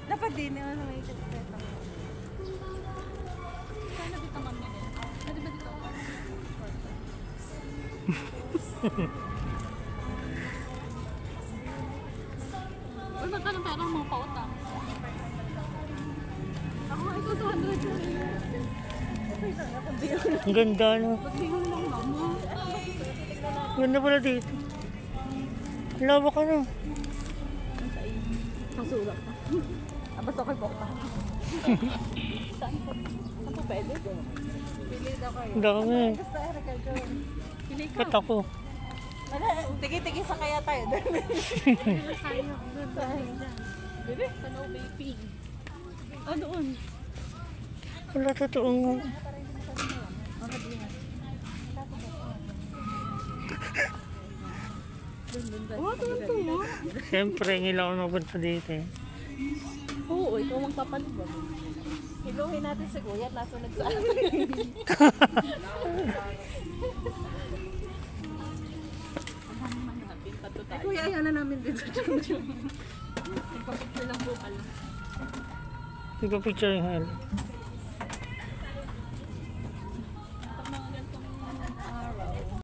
Dapat din naman may sekreto. Sana dito ma'am nila. Pwede ba dito? Uy, magkano pera ang mga pautang? Ako, ito 200. Ang ganda, no? Paglingon lang mama. Ganda pala dito. Lawak ka, no? Pasulat pa. Basta okay po pa. Saan po? Saan po pwede? Pili daw kayo. Ang dami. Gusto Erica John. Pili ka. Ba't ako? Wala, tigi-tigi sa kaya tayo. Sayang. Doon tayo dyan. Bebe? Sa no vaping. Ah, doon. Wala, totoo nga. Oo, tuwan-tuwa. Siyempre, ngayon ako napunta dito eh. Oo, ikaw magpapalibag. Hiluhin natin si Kuya at nasunod sa atin. Kuya, ayaw na namin dito. Nagpapicture lang po pala. Hindi ko picture yung hell.